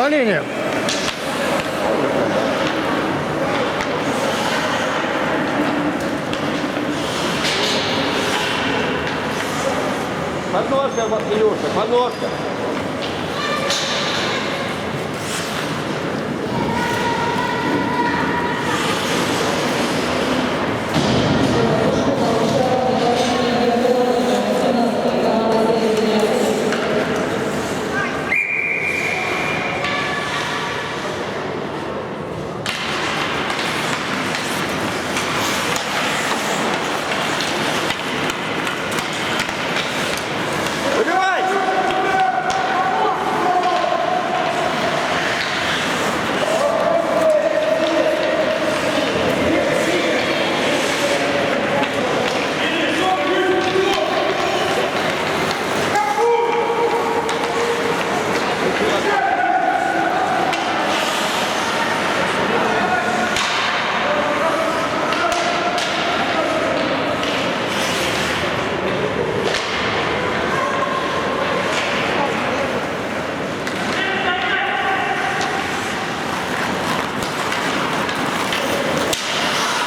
На линию. Подножка, Илюша, подножка.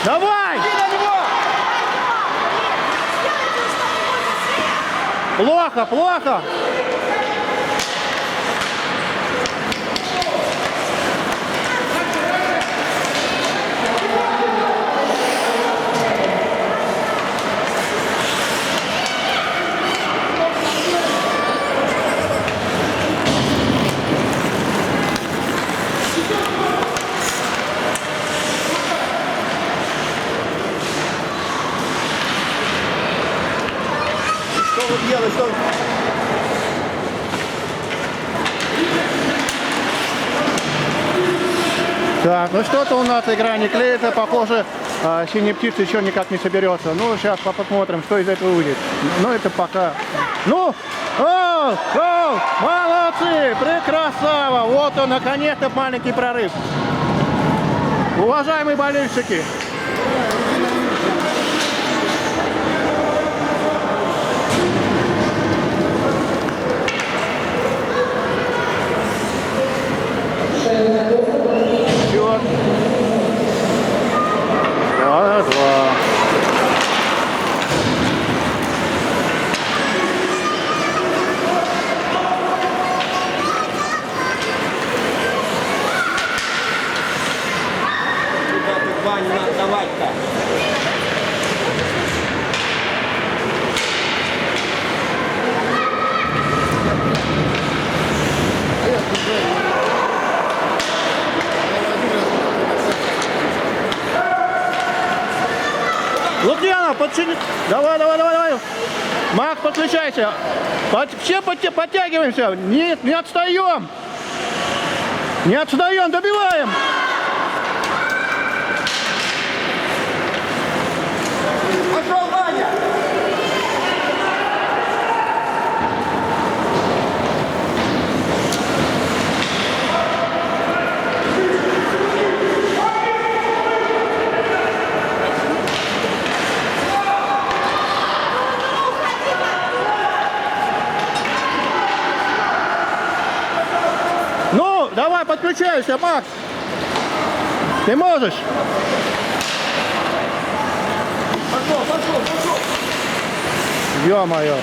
Давай! Плохо, плохо! Что вы делаете? Что? Так, ну что-то у нас игра не клеится, похоже, синяя птица еще никак не соберется. Ну, сейчас посмотрим, что из этого выйдет. Ну, это пока. Ну, молодцы, прекрасава. Вот он, наконец-то, маленький прорыв. Уважаемые болельщики. Счет 2-2. Куда ты два не надо давать-то? Лукьянов, подчини. Давай. Макс, подключайся. Все подтягиваемся. Не отстаем. Не отстаем, добиваем. Пошел, Ваня! Ну, давай, подключайся, Макс. Ты можешь. Пошел. Ё-моё.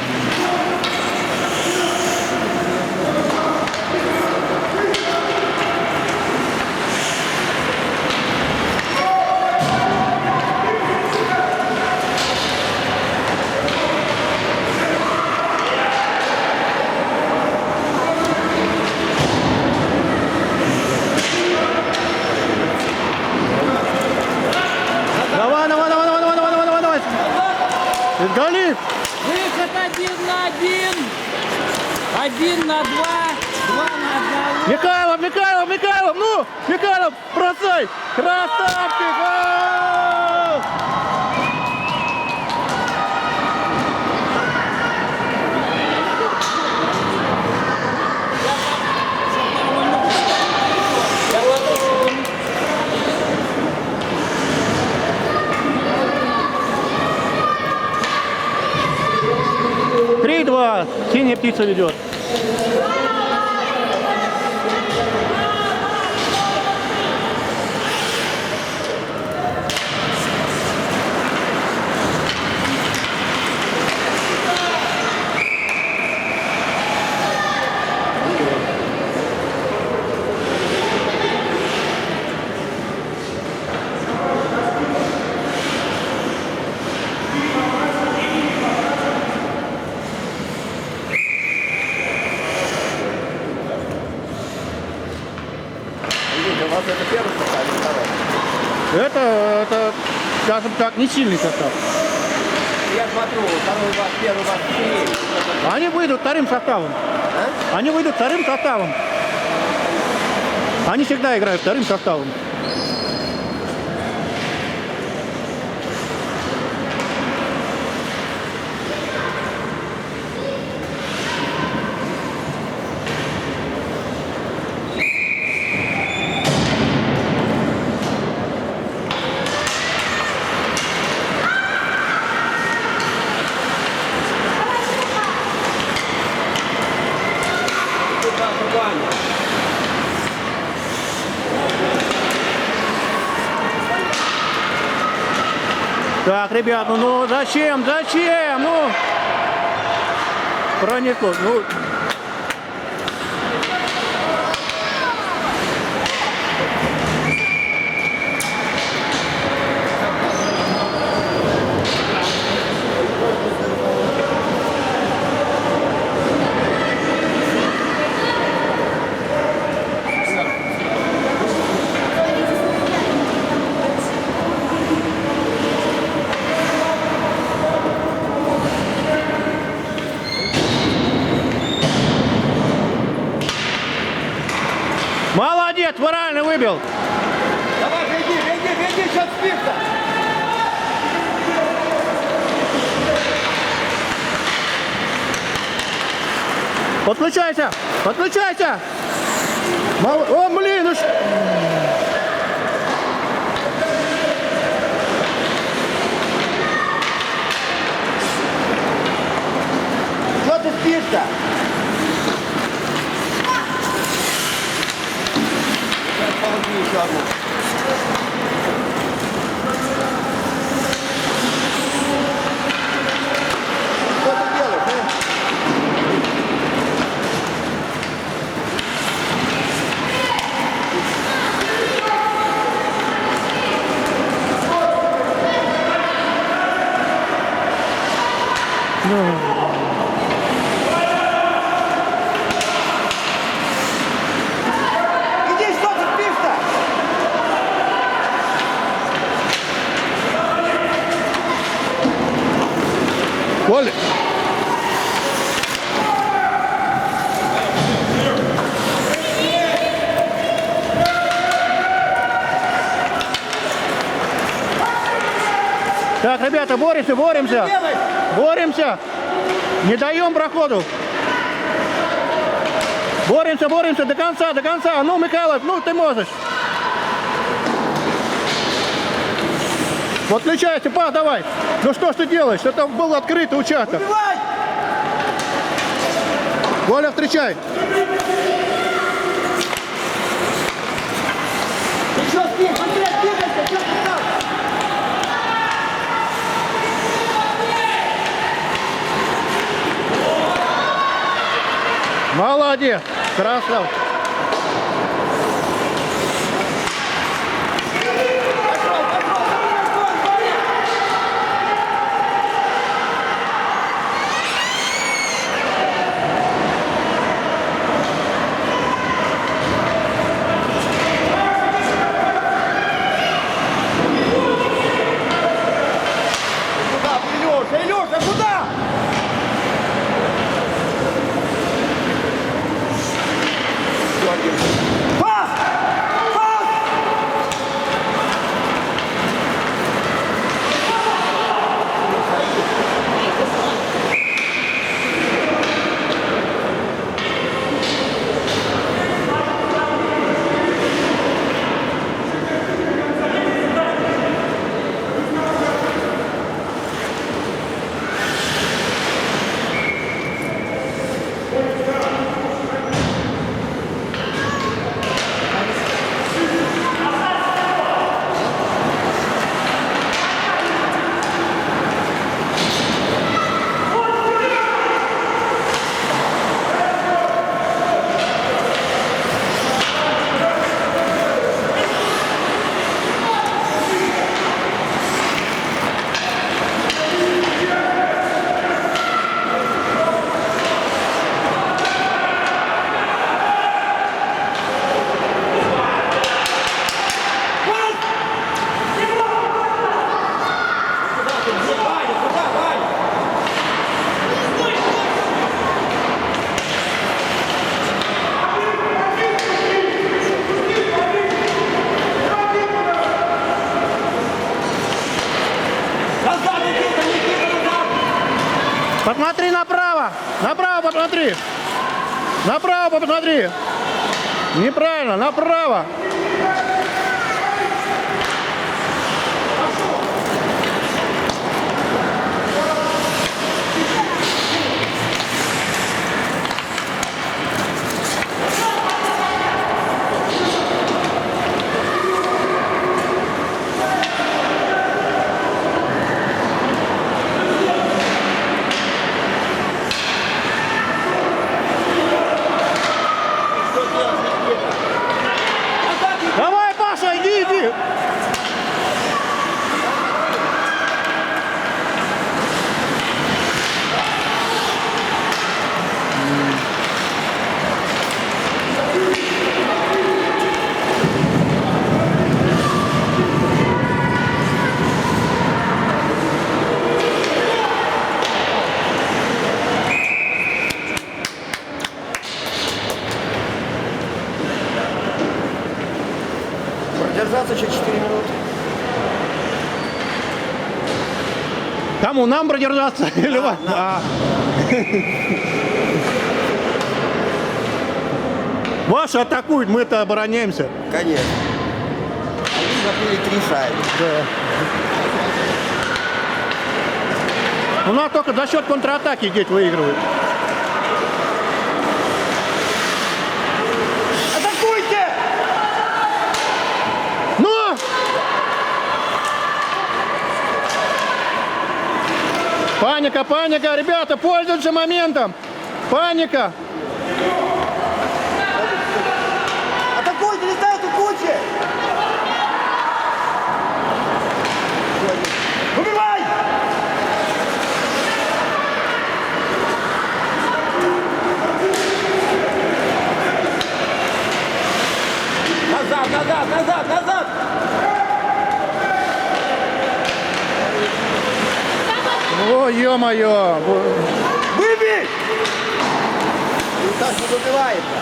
Давай. Изгали. Выход 1 на 1. 1 на 2. 2 на 1. Михайлов, ну, Михайлов, бросай. Красавчик. Гол! Синяя птица ведет. У вас это первый состав или второй? Это, скажем так, не сильный состав. Я смотрю, второй у вас, первый у вас сильнее. Они выйдут вторым составом. А? Они выйдут вторым составом. Они всегда играют вторым составом. Куда Ваня? Так, ребят, ну зачем? Ну, пронесло. Ну, молодец, морально выбил. Давай, беги, сейчас спирта. Подключайся, подключайся. О, блин, уж. Что ты спишь-то? Сейчас помоги еще одну. Что ты делаешь, а? Иди, что ты спишь-то? Коля. Так, ребята, боремся. Делай! Боремся. Не даем проходу. Боремся до конца. Ну, Михайлов, ну ты можешь. Подключайся, давай. Ну что ж ты делаешь? Это был открытый участок. Убивай! Коля, встречай. Ты что спишь? Быстрее двигайся! Что ты там? Молодец. Красавчик. Куда, Илюша? Илюша, куда? Направо посмотри. Направо посмотри. Неправильно, направо. Давай, Паша, иди. Продержаться через 4 минуты. Кому нам продержаться? Или вам? Ваши атакуют, мы-то обороняемся. Конечно. Они забили 3 шайбы. Да. У нас только за счет контратаки дети выигрывают. Атакуйте! Ну! Паника, паника, ребята, пользуются моментом. Паника. Атакуйте, не ставьте кучи! Убивай! Назад, назад, назад, назад! О, ё-моё. Выбей! И так не добивается.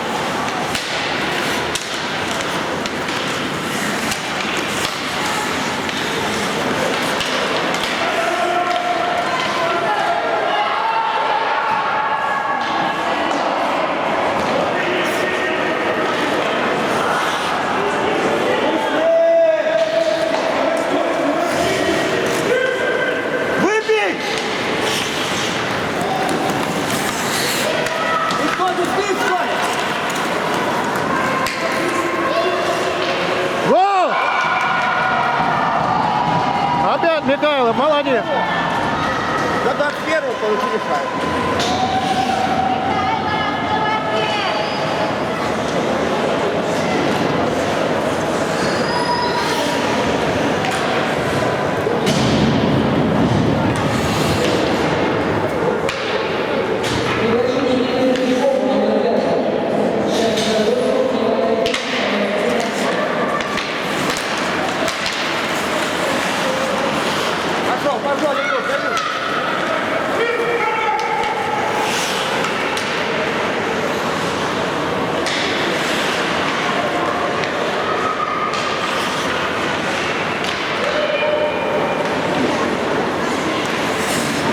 Выбей! И кто же ты, Соня? Гол! Опять Михайлов, молодец. За 21-го получили шайбу. Пошел, пошел, Илюш, Илюш.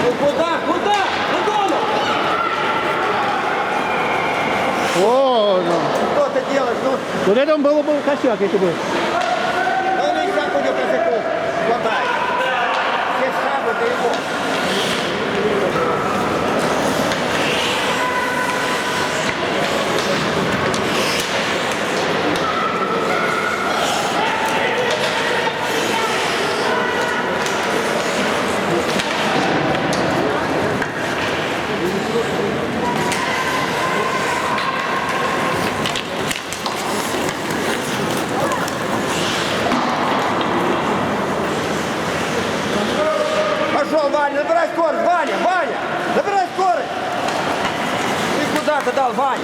Ну куда, куда? Надолу! О, да. Что ты делаешь? Ну, Вот это был бы косяк, если бы. ну и как у него косяков хватает. Все шайбы это его. Пошел, Ваня, набирай скорость, Ваня, Ваня, набирай скорость. Ты куда ты дал, Ваня?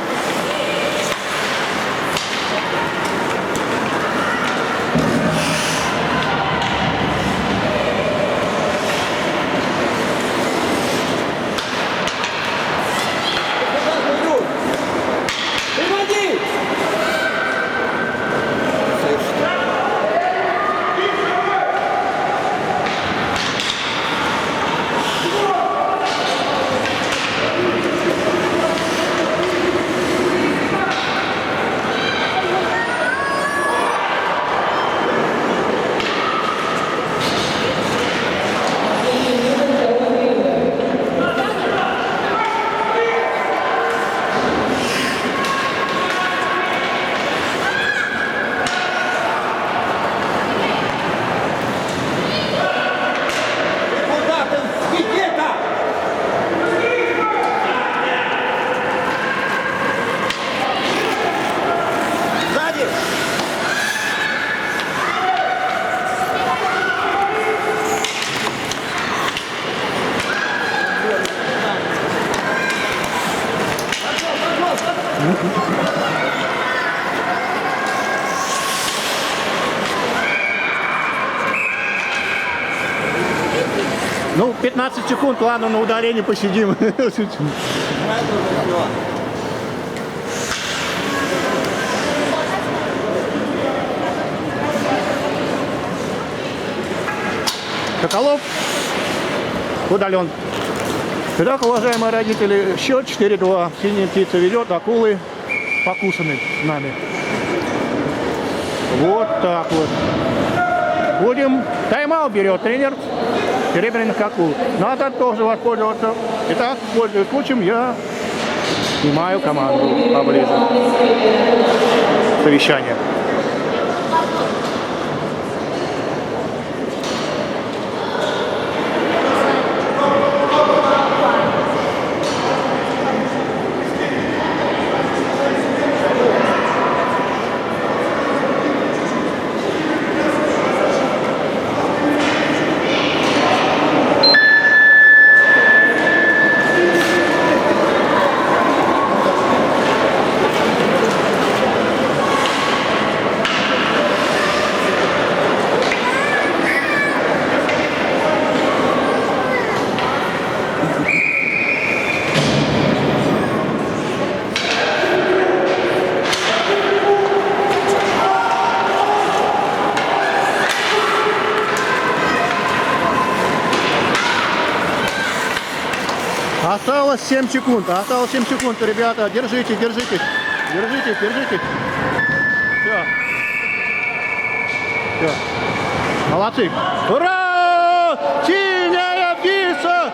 Приводи! Ну, 15 секунд, ладно, на удалении посидим. Соколов удален. Итак, уважаемые родители, счет 4-2. Синяя птица ведет, акулы покусаны нами. Вот так вот. Будем... Тайм-аут берет тренер серебряных акул. Надо тоже воспользоваться. Итак, пользуясь случаем, я снимаю команду поближе. Совещание. Осталось 7 секунд. Осталось 7 секунд, ребята. Держитесь, держитесь. Держитесь, держитесь. Все. Все. Молодцы. Ура! Синяя птица!